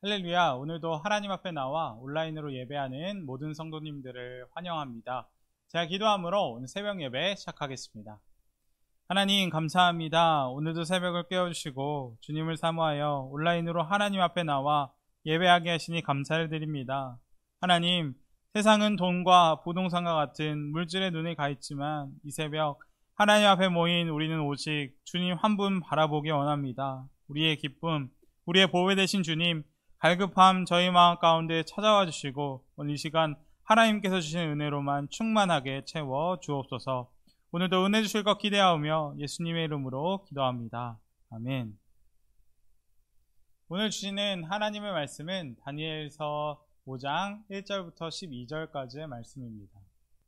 할렐루야, 오늘도 하나님 앞에 나와 온라인으로 예배하는 모든 성도님들을 환영합니다. 제가 기도함으로 오늘 새벽 예배 시작하겠습니다. 하나님 감사합니다. 오늘도 새벽을 깨워주시고 주님을 사모하여 온라인으로 하나님 앞에 나와 예배하게 하시니 감사를 드립니다. 하나님, 세상은 돈과 부동산과 같은 물질의 눈에 가 있지만 이 새벽 하나님 앞에 모인 우리는 오직 주님 한 분 바라보기 원합니다. 우리의 기쁨, 우리의 보배 되신 주님, 갈급함 저희 마음 가운데 찾아와 주시고 오늘 이 시간 하나님께서 주신 은혜로만 충만하게 채워 주옵소서. 오늘도 은혜 주실 것 기대하오며 예수님의 이름으로 기도합니다. 아멘. 오늘 주시는 하나님의 말씀은 다니엘서 5장 1절부터 12절까지의 말씀입니다.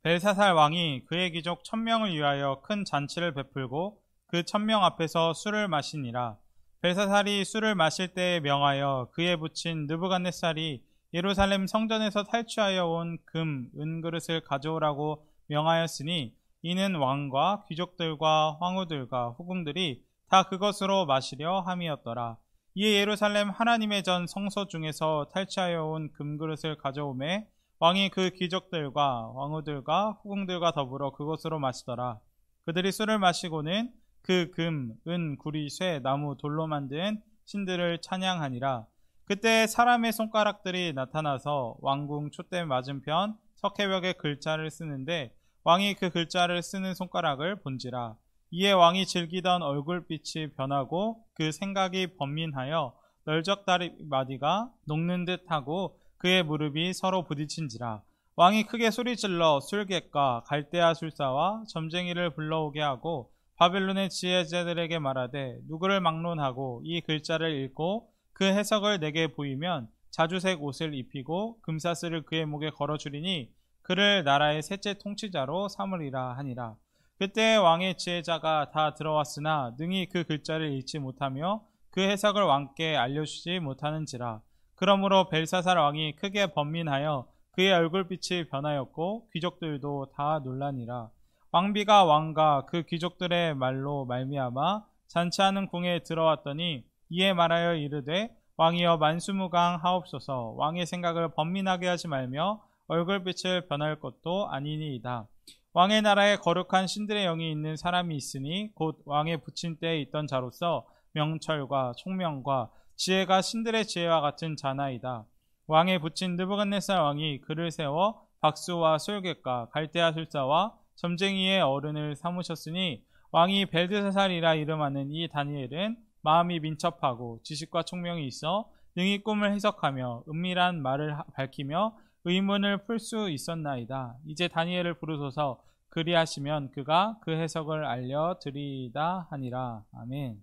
벨사살 왕이 그의 귀족 1000명을 위하여 큰 잔치를 베풀고 그 1000명 앞에서 술을 마시니라. 벨사살이 술을 마실 때에 명하여 그의 부친 느부갓네살이 예루살렘 성전에서 탈취하여 온 금, 은그릇을 가져오라고 명하였으니 이는 왕과 귀족들과 황후들과 후궁들이 다 그것으로 마시려 함이었더라. 이에 예루살렘 하나님의 전 성소 중에서 탈취하여 온 금그릇을 가져오매 왕이 그 귀족들과 왕후들과 후궁들과 더불어 그것으로 마시더라. 그들이 술을 마시고는 그 금, 은, 구리, 쇠, 나무, 돌로 만든 신들을 찬양하니라. 그때 사람의 손가락들이 나타나서 왕궁 촛대 맞은편 석회벽에 글자를 쓰는데 왕이 그 글자를 쓰는 손가락을 본지라. 이에 왕이 즐기던 얼굴빛이 변하고 그 생각이 번민하여 널적다리마디가 녹는 듯하고 그의 무릎이 서로 부딪힌지라. 왕이 크게 소리질러 술객과 갈대아 술사와 점쟁이를 불러오게 하고 바벨론의 지혜자들에게 말하되 누구를 막론하고 이 글자를 읽고 그 해석을 내게 보이면 자주색 옷을 입히고 금사슬을 그의 목에 걸어주리니 그를 나라의 셋째 통치자로 삼으리라 하니라. 그때 왕의 지혜자가 다 들어왔으나 능히 그 글자를 읽지 못하며 그 해석을 왕께 알려주지 못하는지라. 그러므로 벨사살 왕이 크게 번민하여 그의 얼굴빛이 변하였고 귀족들도 다 놀라니라. 왕비가 왕과 그 귀족들의 말로 말미암아 잔치하는 궁에 들어왔더니 이에 말하여 이르되 왕이여 만수무강 하옵소서. 왕의 생각을 번민하게 하지 말며 얼굴빛을 변할 것도 아니니이다. 왕의 나라에 거룩한 신들의 영이 있는 사람이 있으니 곧 왕의 부친 때에 있던 자로서 명철과 총명과 지혜가 신들의 지혜와 같은 자나이다. 왕의 부친 느부갓네살 왕이 그를 세워 박수와 술객과 갈대아 술사와 점쟁이의 어른을 삼으셨으니 왕이 벨드사살이라 이름하는 이 다니엘은 마음이 민첩하고 지식과 총명이 있어 능히 꿈을 해석하며 은밀한 말을 밝히며 의문을 풀 수 있었나이다. 이제 다니엘을 부르소서. 그리하시면 그가 그 해석을 알려드리이다 하니라. 아멘.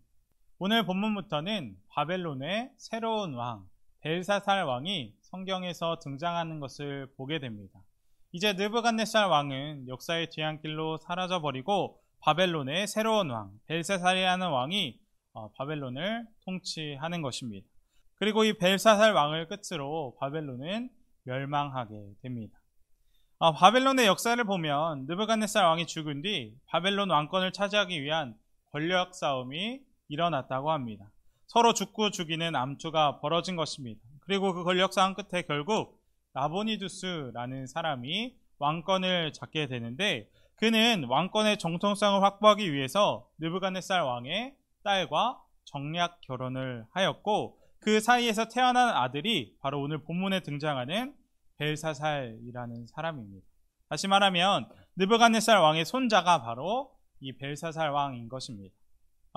오늘 본문부터는 바벨론의 새로운 왕 벨사살 왕이 성경에서 등장하는 것을 보게 됩니다. 이제 느부갓네살 왕은 역사의 뒤안길로 사라져버리고 바벨론의 새로운 왕 벨사살이라는 왕이 바벨론을 통치하는 것입니다. 그리고 이 벨사살 왕을 끝으로 바벨론은 멸망하게 됩니다. 바벨론의 역사를 보면 느부갓네살 왕이 죽은 뒤 바벨론 왕권을 차지하기 위한 권력 싸움이 일어났다고 합니다. 서로 죽고 죽이는 암투가 벌어진 것입니다. 그리고 그 권력 싸움 끝에 결국 나보니두스라는 사람이 왕권을 잡게 되는데 그는 왕권의 정통성을 확보하기 위해서 느부갓네살 왕의 딸과 정략 결혼을 하였고 그 사이에서 태어난 아들이 바로 오늘 본문에 등장하는 벨사살이라는 사람입니다. 다시 말하면 느부갓네살 왕의 손자가 바로 이 벨사살 왕인 것입니다.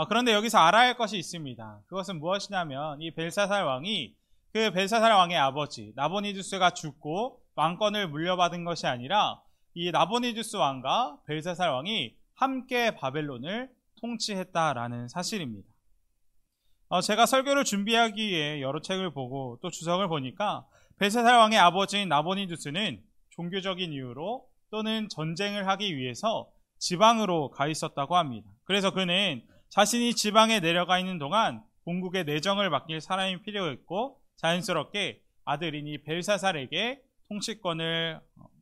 그런데 여기서 알아야 할 것이 있습니다. 그것은 무엇이냐면 이 벨사살 왕이 그 벨사살 왕의 아버지 나보니두스가 죽고 왕권을 물려받은 것이 아니라 이 나보니두스 왕과 벨사살 왕이 함께 바벨론을 통치했다라는 사실입니다. 제가 설교를 준비하기 위해 여러 책을 보고 또 주석을 보니까 벨사살 왕의 아버지인 나보니두스는 종교적인 이유로 또는 전쟁을 하기 위해서 지방으로 가 있었다고 합니다. 그래서 그는 자신이 지방에 내려가 있는 동안 본국의 내정을 맡길 사람이 필요했고 자연스럽게 아들인 이 벨사살에게 통치권을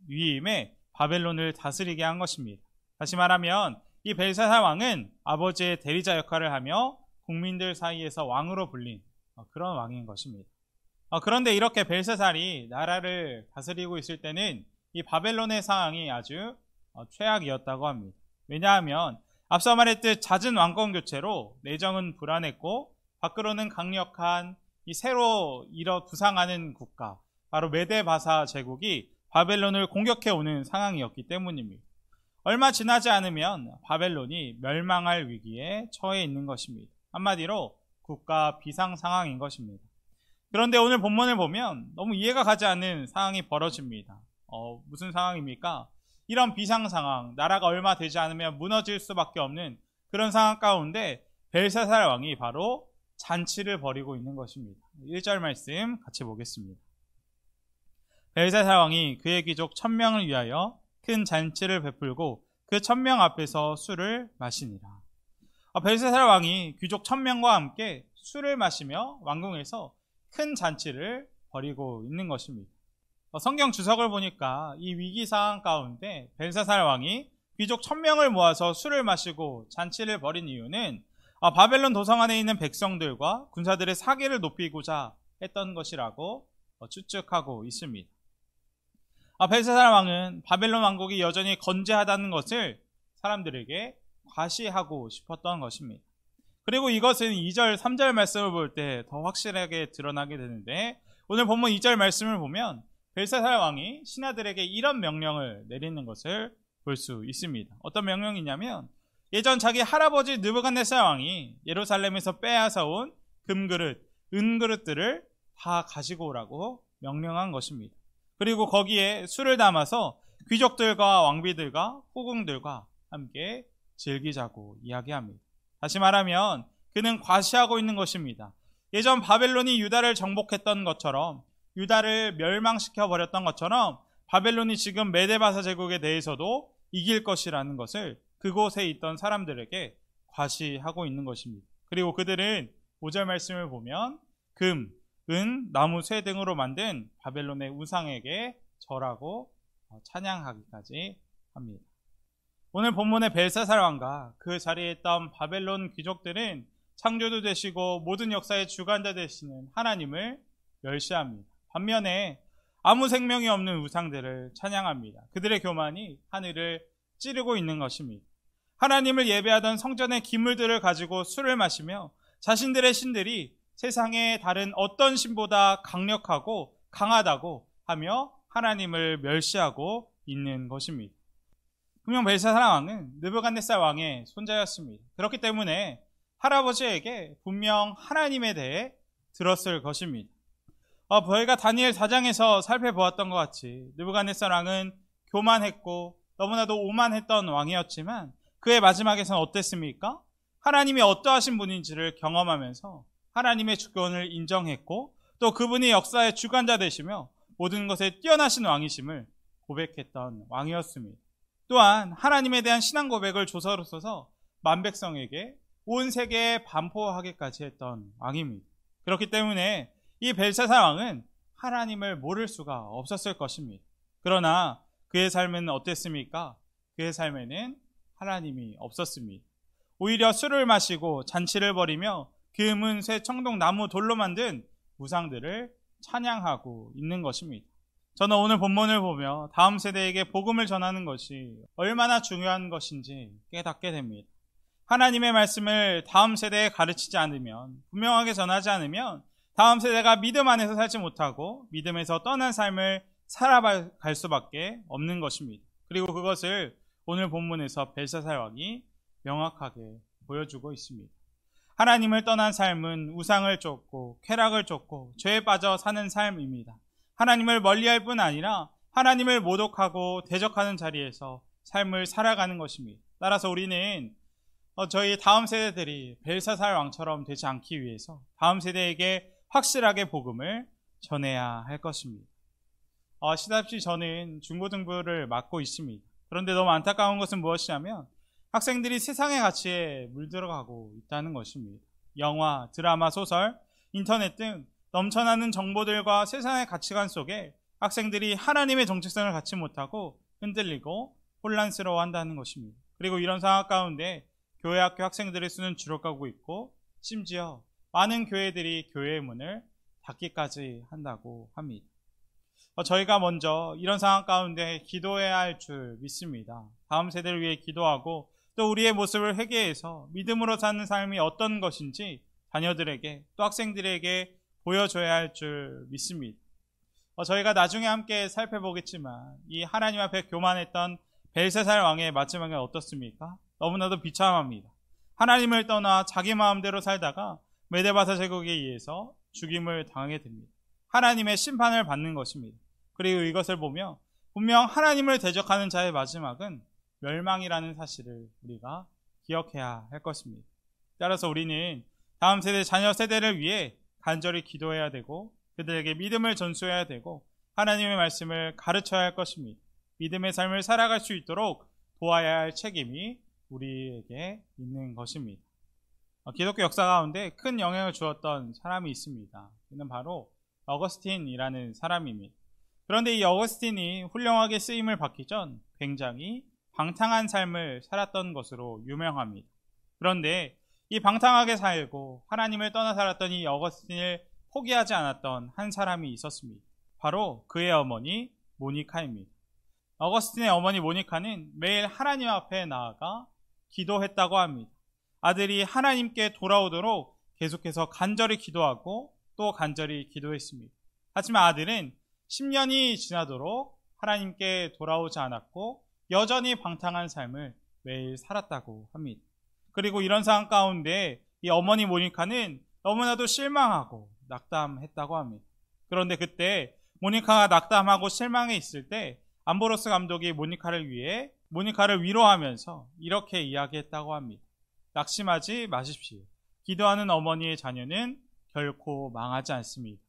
위임해 바벨론을 다스리게 한 것입니다. 다시 말하면 이 벨사살 왕은 아버지의 대리자 역할을 하며 국민들 사이에서 왕으로 불린 그런 왕인 것입니다. 그런데 이렇게 벨사살이 나라를 다스리고 있을 때는 이 바벨론의 상황이 아주 최악이었다고 합니다. 왜냐하면 앞서 말했듯 잦은 왕권 교체로 내정은 불안했고 밖으로는 강력한 이 새로 부상하는 국가, 바로 메데바사 제국이 바벨론을 공격해 오는 상황이었기 때문입니다. 얼마 지나지 않으면 바벨론이 멸망할 위기에 처해 있는 것입니다. 한마디로 국가 비상 상황인 것입니다. 그런데 오늘 본문을 보면 너무 이해가 가지 않는 상황이 벌어집니다. 무슨 상황입니까? 이런 비상 상황, 나라가 얼마 되지 않으면 무너질 수밖에 없는 그런 상황 가운데 벨사살 왕이 바로 잔치를 벌이고 있는 것입니다. 1절 말씀 같이 보겠습니다. 벨사살 왕이 그의 귀족 1000명을 위하여 큰 잔치를 베풀고 그 1000명 앞에서 술을 마시니라. 벨사살 왕이 귀족 1000명과 함께 술을 마시며 왕궁에서 큰 잔치를 벌이고 있는 것입니다. 성경 주석을 보니까 이 위기 상황 가운데 벨사살 왕이 귀족 1000명을 모아서 술을 마시고 잔치를 벌인 이유는 바벨론 도성 안에 있는 백성들과 군사들의 사기를 높이고자 했던 것이라고 추측하고 있습니다. 벨사살 왕은 바벨론 왕국이 여전히 건재하다는 것을 사람들에게 과시하고 싶었던 것입니다. 그리고 이것은 2절, 3절 말씀을 볼 때 더 확실하게 드러나게 되는데 오늘 본문 2절 말씀을 보면 벨사살 왕이 신하들에게 이런 명령을 내리는 것을 볼 수 있습니다. 어떤 명령이냐면 예전 자기 할아버지 느부갓네살 왕이 예루살렘에서 빼앗아온 금그릇, 은그릇들을 다 가지고 오라고 명령한 것입니다. 그리고 거기에 술을 담아서 귀족들과 왕비들과 호궁들과 함께 즐기자고 이야기합니다. 다시 말하면 그는 과시하고 있는 것입니다. 예전 바벨론이 유다를 정복했던 것처럼 유다를 멸망시켜 버렸던 것처럼 바벨론이 지금 메데바사 제국에 대해서도 이길 것이라는 것을 그곳에 있던 사람들에게 과시하고 있는 것입니다. 그리고 그들은 5절 말씀을 보면 금, 은, 나무, 쇠 등으로 만든 바벨론의 우상에게 절하고 찬양하기까지 합니다. 오늘 본문의 벨사살 왕과 그 자리에 있던 바벨론 귀족들은 창조주 되시고 모든 역사의 주관자 되시는 하나님을 멸시합니다. 반면에 아무 생명이 없는 우상들을 찬양합니다. 그들의 교만이 하늘을 찌르고 있는 것입니다. 하나님을 예배하던 성전의 기물들을 가지고 술을 마시며 자신들의 신들이 세상의 다른 어떤 신보다 강력하고 강하다고 하며 하나님을 멸시하고 있는 것입니다. 분명 벨사살 왕은 느부갓네살 왕의 손자였습니다. 그렇기 때문에 할아버지에게 분명 하나님에 대해 들었을 것입니다. 저희가 다니엘 4장에서 살펴보았던 것 같이 느부갓네살 왕은 교만했고 너무나도 오만했던 왕이었지만 그의 마지막에서는 어땠습니까? 하나님이 어떠하신 분인지를 경험하면서 하나님의 주권을 인정했고 또 그분이 역사의 주관자 되시며 모든 것에 뛰어나신 왕이심을 고백했던 왕이었습니다. 또한 하나님에 대한 신앙 고백을 조서로 써서 만백성에게 온 세계에 반포하기까지 했던 왕입니다. 그렇기 때문에 이 벨사살 왕은 하나님을 모를 수가 없었을 것입니다. 그러나 그의 삶은 어땠습니까? 그의 삶에는 하나님이 없었습니다. 오히려 술을 마시고 잔치를 벌이며 금, 쇠, 청동, 나무, 돌로 만든 우상들을 찬양하고 있는 것입니다. 저는 오늘 본문을 보며 다음 세대에게 복음을 전하는 것이 얼마나 중요한 것인지 깨닫게 됩니다. 하나님의 말씀을 다음 세대에 가르치지 않으면, 분명하게 전하지 않으면 다음 세대가 믿음 안에서 살지 못하고 믿음에서 떠난 삶을 살아갈 수밖에 없는 것입니다. 그리고 그것을 오늘 본문에서 벨사살 왕이 명확하게 보여주고 있습니다. 하나님을 떠난 삶은 우상을 쫓고 쾌락을 쫓고 죄에 빠져 사는 삶입니다. 하나님을 멀리할 뿐 아니라 하나님을 모독하고 대적하는 자리에서 삶을 살아가는 것입니다. 따라서 우리는 저희 다음 세대들이 벨사살 왕처럼 되지 않기 위해서 다음 세대에게 확실하게 복음을 전해야 할 것입니다. 아시다시피 저는 중고등부를 맡고 있습니다. 그런데 너무 안타까운 것은 무엇이냐면 학생들이 세상의 가치에 물들어가고 있다는 것입니다. 영화, 드라마, 소설, 인터넷 등 넘쳐나는 정보들과 세상의 가치관 속에 학생들이 하나님의 정체성을 갖지 못하고 흔들리고 혼란스러워한다는 것입니다. 그리고 이런 상황 가운데 교회 학교 학생들의 수는 줄어가고 있고 심지어 많은 교회들이 교회의 문을 닿기까지 한다고 합니다. 저희가 먼저 이런 상황 가운데 기도해야 할 줄 믿습니다. 다음 세대를 위해 기도하고 또 우리의 모습을 회개해서 믿음으로 사는 삶이 어떤 것인지 자녀들에게 또 학생들에게 보여줘야 할 줄 믿습니다. 저희가 나중에 함께 살펴보겠지만 이 하나님 앞에 교만했던 벨사살 왕의 마지막은 어떻습니까? 너무나도 비참합니다. 하나님을 떠나 자기 마음대로 살다가 메데바사 제국에 의해서 죽임을 당하게 됩니다. 하나님의 심판을 받는 것입니다. 그리고 이것을 보며 분명 하나님을 대적하는 자의 마지막은 멸망이라는 사실을 우리가 기억해야 할 것입니다. 따라서 우리는 다음 세대, 자녀 세대를 위해 간절히 기도해야 되고 그들에게 믿음을 전수해야 되고 하나님의 말씀을 가르쳐야 할 것입니다. 믿음의 삶을 살아갈 수 있도록 도와야 할 책임이 우리에게 있는 것입니다. 기독교 역사 가운데 큰 영향을 주었던 사람이 있습니다. 그는 바로 어거스틴이라는 사람입니다. 그런데 이 어거스틴이 훌륭하게 쓰임을 받기 전 굉장히 방탕한 삶을 살았던 것으로 유명합니다. 그런데 이 방탕하게 살고 하나님을 떠나 살았던 이 어거스틴을 포기하지 않았던 한 사람이 있었습니다. 바로 그의 어머니 모니카입니다. 어거스틴의 어머니 모니카는 매일 하나님 앞에 나아가 기도했다고 합니다. 아들이 하나님께 돌아오도록 계속해서 간절히 기도하고 또 간절히 기도했습니다. 하지만 아들은 10년이 지나도록 하나님께 돌아오지 않았고 여전히 방탕한 삶을 매일 살았다고 합니다. 그리고 이런 상황 가운데 이 어머니 모니카는 너무나도 실망하고 낙담했다고 합니다. 그런데 그때 모니카가 낙담하고 실망해 있을 때 암브로스 감독이 모니카를 위로하면서 이렇게 이야기했다고 합니다. 낙심하지 마십시오. 기도하는 어머니의 자녀는 결코 망하지 않습니다.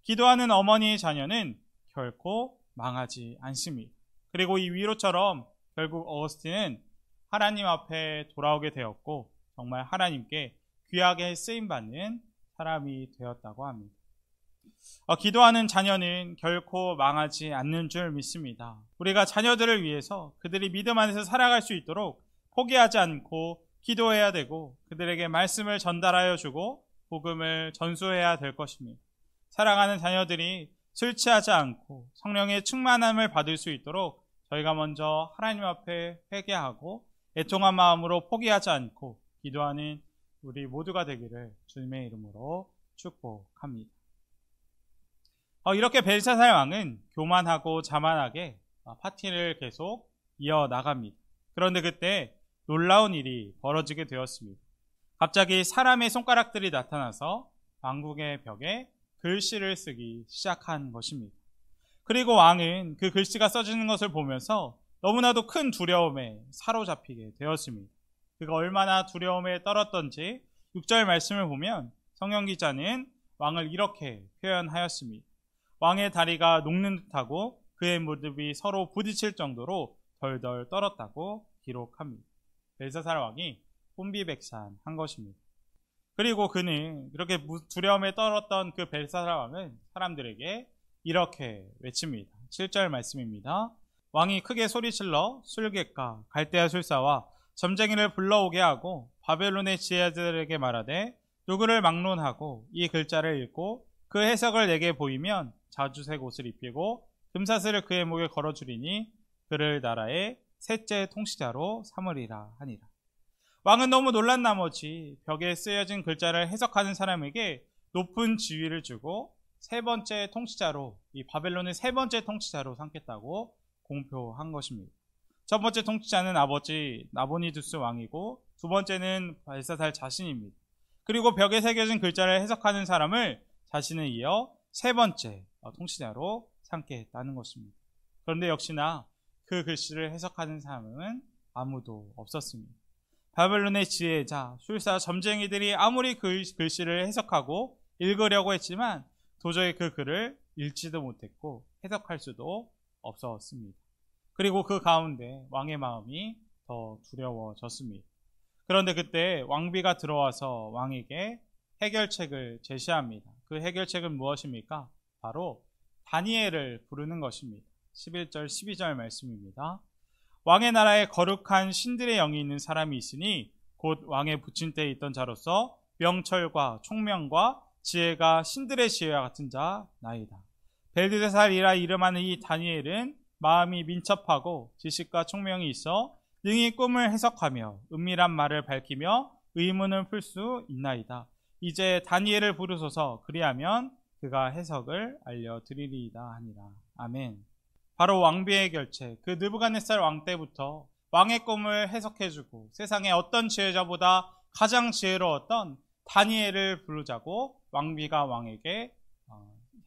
기도하는 어머니의 자녀는 결코 망하지 않습니다. 그리고 이 위로처럼 결국 어거스틴은 하나님 앞에 돌아오게 되었고 정말 하나님께 귀하게 쓰임받는 사람이 되었다고 합니다. 기도하는 자녀는 결코 망하지 않는 줄 믿습니다. 우리가 자녀들을 위해서 그들이 믿음 안에서 살아갈 수 있도록 포기하지 않고 기도해야 되고 그들에게 말씀을 전달하여 주고 복음을 전수해야 될 것입니다. 사랑하는 자녀들이 술 취하지 않고 성령의 충만함을 받을 수 있도록 저희가 먼저 하나님 앞에 회개하고 애통한 마음으로 포기하지 않고 기도하는 우리 모두가 되기를 주님의 이름으로 축복합니다. 이렇게 벨사살 왕은 교만하고 자만하게 파티를 계속 이어나갑니다. 그런데 그때 놀라운 일이 벌어지게 되었습니다. 갑자기 사람의 손가락들이 나타나서 왕궁의 벽에 글씨를 쓰기 시작한 것입니다. 그리고 왕은 그 글씨가 써지는 것을 보면서 너무나도 큰 두려움에 사로잡히게 되었습니다. 그가 얼마나 두려움에 떨었던지 6절 말씀을 보면 성경 기자는 왕을 이렇게 표현하였습니다. 왕의 다리가 녹는 듯하고 그의 무릎이 서로 부딪힐 정도로 덜덜 떨었다고 기록합니다. 벨사살 왕이 혼비백산한 것입니다. 그리고 그는 이렇게 두려움에 떨었던 그 벨사살 왕은 사람들에게 이렇게 외칩니다. 7절 말씀입니다. 왕이 크게 소리질러 술객과 갈대아 술사와 점쟁이를 불러오게 하고 바벨론의 지혜자들에게 말하되 누구를 막론하고 이 글자를 읽고 그 해석을 내게 보이면 자주색 옷을 입히고 금사슬을 그의 목에 걸어주리니 그를 나라의 셋째 통치자로 삼으리라 하니라. 왕은 너무 놀란 나머지 벽에 쓰여진 글자를 해석하는 사람에게 높은 지위를 주고 세 번째 통치자로, 이 바벨론의 세 번째 통치자로 삼겠다고 공표한 것입니다. 첫 번째 통치자는 아버지 나보니두스 왕이고 두 번째는 벨사살 자신입니다. 그리고 벽에 새겨진 글자를 해석하는 사람을 자신을 이어 세 번째 통치자로 삼겠다는 것입니다. 그런데 역시나 그 글씨를 해석하는 사람은 아무도 없었습니다. 바벨론의 지혜자, 술사, 점쟁이들이 아무리 그 글씨를 해석하고 읽으려고 했지만 도저히 그 글을 읽지도 못했고 해석할 수도 없었습니다. 그리고 그 가운데 왕의 마음이 더 두려워졌습니다. 그런데 그때 왕비가 들어와서 왕에게 해결책을 제시합니다. 그 해결책은 무엇입니까? 바로 다니엘을 부르는 것입니다. 11절 12절 말씀입니다. 왕의 나라에 거룩한 신들의 영이 있는 사람이 있으니 곧 왕의 부친 때에 있던 자로서 명철과 총명과 지혜가 신들의 지혜와 같은 자 나이다. 벨드사살이라 이름하는 이 다니엘은 마음이 민첩하고 지식과 총명이 있어 능히 꿈을 해석하며 은밀한 말을 밝히며 의문을 풀 수 있나이다. 이제 다니엘을 부르소서. 그리하면 그가 해석을 알려드리리이다 하니라. 아멘. 바로 왕비의 결체, 그 느부갓네살 왕 때부터 왕의 꿈을 해석해주고 세상의 어떤 지혜자보다 가장 지혜로웠던 다니엘을 부르자고 왕비가 왕에게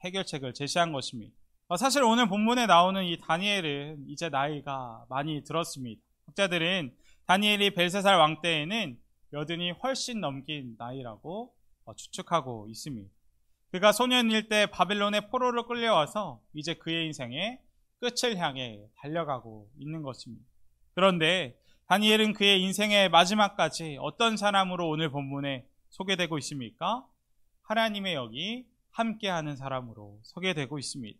해결책을 제시한 것입니다. 사실 오늘 본문에 나오는 이 다니엘은 이제 나이가 많이 들었습니다. 학자들은 다니엘이 벨사살 왕 때에는 여든이 훨씬 넘긴 나이라고 추측하고 있습니다. 그가 소년일 때 바벨론의 포로로 끌려와서 이제 그의 인생의 끝을 향해 달려가고 있는 것입니다. 그런데 다니엘은 그의 인생의 마지막까지 어떤 사람으로 오늘 본문에 소개되고 있습니까? 하나님의 영이 함께하는 사람으로 소개되고 있습니다.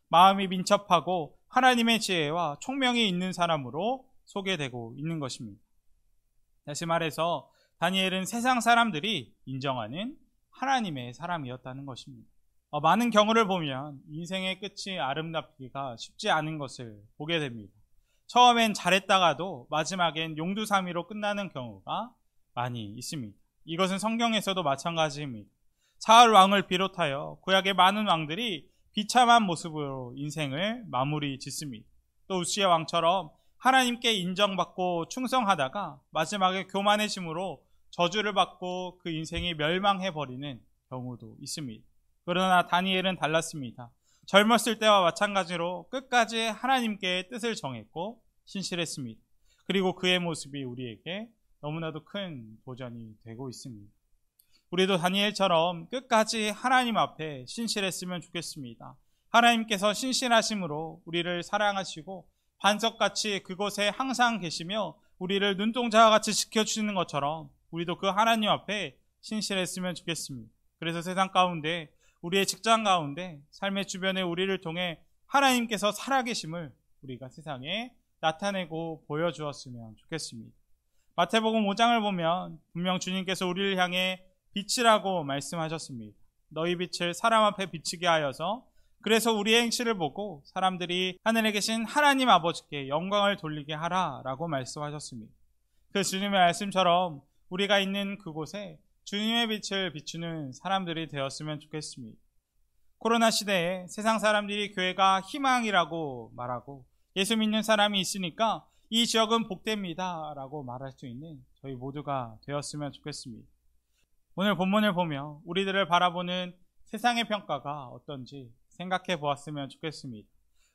마음이 민첩하고 하나님의 지혜와 총명이 있는 사람으로 소개되고 있는 것입니다. 다시 말해서 다니엘은 세상 사람들이 인정하는 하나님의 사람이었다는 것입니다. 많은 경우를 보면 인생의 끝이 아름답기가 쉽지 않은 것을 보게 됩니다. 처음엔 잘했다가도 마지막엔 용두사미로 끝나는 경우가 많이 있습니다. 이것은 성경에서도 마찬가지입니다. 사울 왕을 비롯하여 구약의 많은 왕들이 비참한 모습으로 인생을 마무리 짓습니다. 또 우시야 왕처럼 하나님께 인정받고 충성하다가 마지막에 교만해짐으로 저주를 받고 그 인생이 멸망해버리는 경우도 있습니다. 그러나 다니엘은 달랐습니다. 젊었을 때와 마찬가지로 끝까지 하나님께 뜻을 정했고 신실했습니다. 그리고 그의 모습이 우리에게 너무나도 큰 도전이 되고 있습니다. 우리도 다니엘처럼 끝까지 하나님 앞에 신실했으면 좋겠습니다. 하나님께서 신실하심으로 우리를 사랑하시고 반석같이 그곳에 항상 계시며 우리를 눈동자와 같이 지켜주시는 것처럼 우리도 그 하나님 앞에 신실했으면 좋겠습니다. 그래서 세상 가운데, 우리의 직장 가운데, 삶의 주변에 우리를 통해 하나님께서 살아계심을 우리가 세상에 나타내고 보여주었으면 좋겠습니다. 마태복음 5장을 보면 분명 주님께서 우리를 향해 빛이라고 말씀하셨습니다. 너희 빛을 사람 앞에 비치게 하여서 그래서 우리의 행실을 보고 사람들이 하늘에 계신 하나님 아버지께 영광을 돌리게 하라라고 말씀하셨습니다. 그 주님의 말씀처럼 우리가 있는 그곳에 주님의 빛을 비추는 사람들이 되었으면 좋겠습니다. 코로나 시대에 세상 사람들이 교회가 희망이라고 말하고 예수 믿는 사람이 있으니까 이 지역은 복됩니다 라고 말할 수 있는 저희 모두가 되었으면 좋겠습니다. 오늘 본문을 보며 우리들을 바라보는 세상의 평가가 어떤지 생각해 보았으면 좋겠습니다.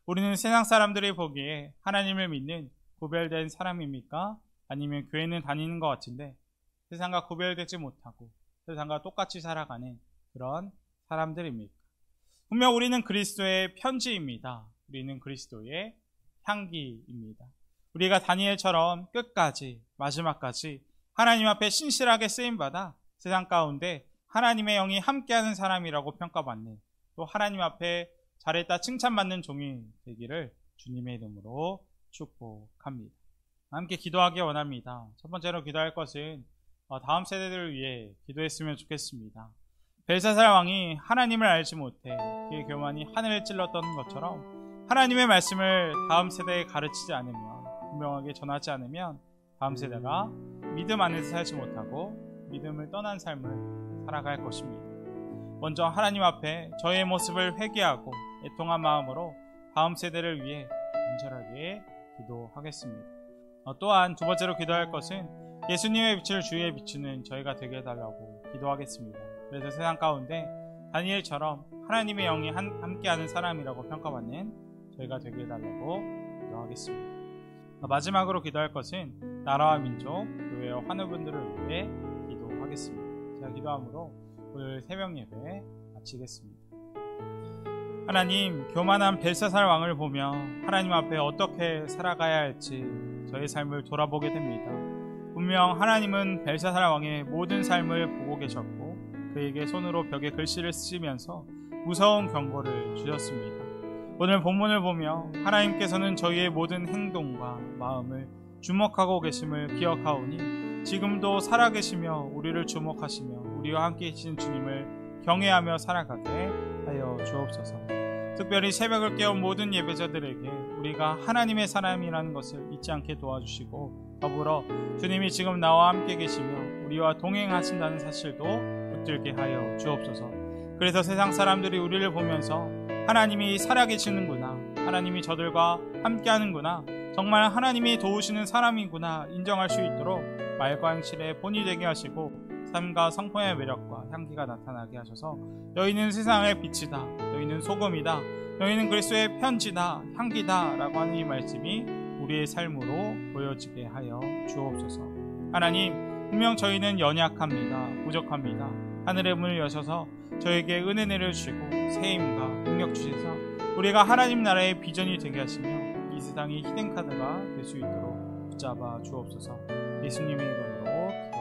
우리는 세상 사람들이 보기에 하나님을 믿는 구별된 사람입니까? 아니면 교회는 다니는 것 같은데 세상과 구별되지 못하고 세상과 똑같이 살아가는 그런 사람들입니까? 분명 우리는 그리스도의 편지입니다. 우리는 그리스도의 향기입니다. 우리가 다니엘처럼 끝까지 마지막까지 하나님 앞에 신실하게 쓰임받아 세상 가운데 하나님의 영이 함께하는 사람이라고 평가받는, 또 하나님 앞에 잘했다 칭찬받는 종이 되기를 주님의 이름으로 축복합니다. 함께 기도하기 원합니다. 첫 번째로 기도할 것은 다음 세대들을 위해 기도했으면 좋겠습니다. 벨사살 왕이 하나님을 알지 못해 그의 교만이 하늘을 찔렀던 것처럼 하나님의 말씀을 다음 세대에 가르치지 않으면, 분명하게 전하지 않으면 다음 세대가 믿음 안에서 살지 못하고 믿음을 떠난 삶을 살아갈 것입니다. 먼저 하나님 앞에 저의 모습을 회개하고 애통한 마음으로 다음 세대를 위해 간절하게 기도하겠습니다. 또한 두 번째로 기도할 것은 예수님의 빛을 주위에 비추는 저희가 되게 해달라고 기도하겠습니다. 그래서 세상 가운데 다니엘처럼 하나님의 영이 함께하는 사람이라고 평가받는 저희가 되게 해달라고 기도하겠습니다. 마지막으로 기도할 것은 나라와 민족, 교회와 환우분들을 위해 기도하겠습니다. 제가 기도함으로 오늘 새벽 예배 마치겠습니다. 하나님, 교만한 벨사살 왕을 보며 하나님 앞에 어떻게 살아가야 할지 저의 삶을 돌아보게 됩니다. 분명 하나님은 벨사살 왕의 모든 삶을 보고 계셨고 그에게 손으로 벽에 글씨를 쓰시면서 무서운 경고를 주셨습니다. 오늘 본문을 보며 하나님께서는 저희의 모든 행동과 마음을 주목하고 계심을 기억하오니 지금도 살아계시며 우리를 주목하시며 우리와 함께 계신 주님을 경외하며 살아가게 하여 주옵소서. 특별히 새벽을 깨운 모든 예배자들에게 우리가 하나님의 사람이라는 것을 잊지 않게 도와주시고, 더불어 주님이 지금 나와 함께 계시며 우리와 동행하신다는 사실도 붙들게 하여 주옵소서. 그래서 세상 사람들이 우리를 보면서 하나님이 살아계시는구나, 하나님이 저들과 함께하는구나, 정말 하나님이 도우시는 사람이구나 인정할 수 있도록 말과 행실의 본이 되게 하시고 삶과 성품의 매력과 향기가 나타나게 하셔서 너희는 세상의 빛이다, 너희는 소금이다, 너희는 그리스도의 편지다, 향기다 라고 하는 이 말씀이 우리의 삶으로 보여지게 하여 주옵소서. 하나님, 분명 저희는 연약합니다, 부족합니다. 하늘의 문을 여셔서 저에게 은혜 내려주시고 새 힘과 능력 주셔서 우리가 하나님 나라의 비전이 되게 하시며 이 세상의 히든카드가 될 수 있도록 붙잡아 주옵소서. 예수님의 이름으로 기도합니다.